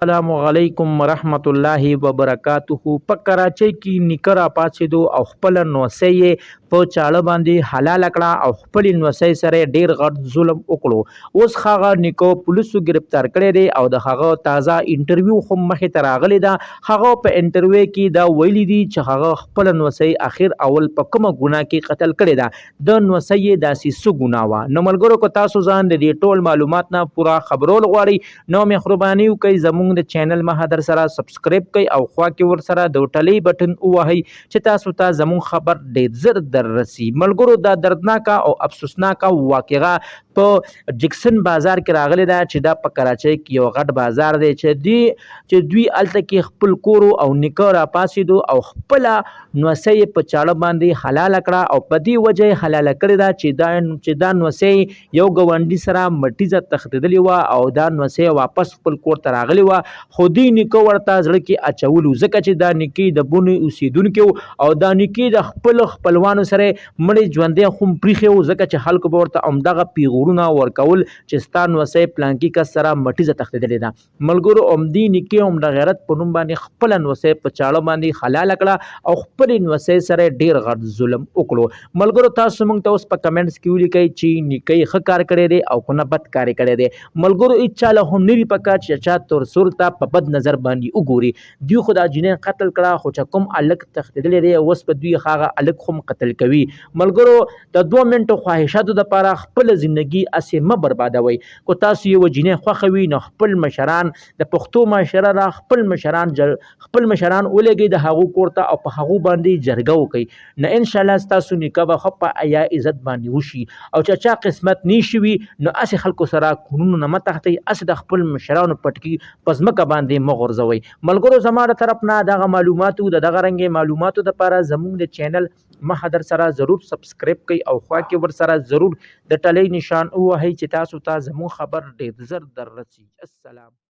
السلام علیکم ورحمت الله وبرکاته. په کراچۍ کې نیکه راپاڅېدو او خپله نوسۍ یې په چاړه باندې حلاله کړه او خپلې نوسۍ سره یې ډېر غټ ظلم وکړو. اوس هغه نیکه پولیسو ګرفتار کړی دی او د هغه تازه انټرویو هم مخې ته راغلی ده. هغه په انټرویو کې دا ویلي دي چې هغه خپله نوسۍ اخر اول په کومه ګناه کې قتل کړې ده. د نوسۍ یې داسې څه ګناه وه؟ نو ملګرو که تاسو ځان د دې ټول معلومات نه پوره خبرول غواړئ نو مهرباني وکړئ زموږ د چینل مهادر سره سبسکرایب کړئ او خوا کې ورسره د ټلۍ بټن ووهئ چې تاسو ته زموږ خبر ډېر زر در رسي. ملګرو دا دردناکه او افسوسناکه واقعه په جکسن بازار کې راغلی ده چې دا په کراچۍ کې یو غټ بازار دی چې دوی هلته کې خپل کور او نیکه راپاڅېدو او خپله نوسۍ یې په چاړه باندې حلاله کړه او په دې وجه یې حلاله کړې ده چې دا نوسۍ یو ګاونډي سره مټیزه تښتېدلې وه او دا نوسۍ واپس خپل کور ته راغلې وه، خو دې نیکه ورته زړه کې اچولو ځکه چې دا نیکه د بونې اوسېدونکی و او دا نیکه د خپلو خپلوانو سره مړی ژوندی هم پریښی و ځکه چې خلکو به ورته همدغه پیغورونه ورکول چې ستا نوسۍ پلانکي کس سره مټیزه تښتېدلې ده. ملګرو همدې نیکه هم د غیرت په نوم باندې خپله نوسۍ په چاړه باندې حلاله کړه او خپلې نوسۍ سره ډېر غټ ظلم وکړو. ملګرو تاسو موږ ته اوس په کمنټس کې ولیکئ چې نیکه یې ښه کار کړی دی او که نه بد کار یې کړی دی. ملګرو هېچا له هم نه وي پکار چې چا تور سور ته په بد نظر باندې وګوري. دوی خو دا جنۍ قتل کړه خو چې کوم هلک تښتېدلی دی اوس په دوی هغه هلک هم قتل کوي. ملګرو د 2 منټو خواهشاتو دپاره خپله زندګي هسې مه بربادوئ. که تاسو یوه جنۍ خوښه وي نو خپل مشران د پښتو معاشره را خپل مشران ولګئ د هغو کور ته او په هغو باندې جرګه وکئ نو انشاءالله ستاسو نکاح به ښه په حیا عزت باندې وشي. او چې چا قسمت نیشي وي نو هسې خلکو سره کورونو نه مه تښتئ، هسې د خپل مشرانو پټکي په ځمکه باندې مه غورځوئ. ملګرو زما د طرف نه دغه معلوماتو د دغه رنګې معلوماتو دپاره زموږ د چینل مهادر سره ضرور سبسکرایب کړئ او خوا کې ورسره ضرور د ټلۍ نشان ووهئ چې تاسو ته زموږ خبر ډېر زر در رسي. السلام.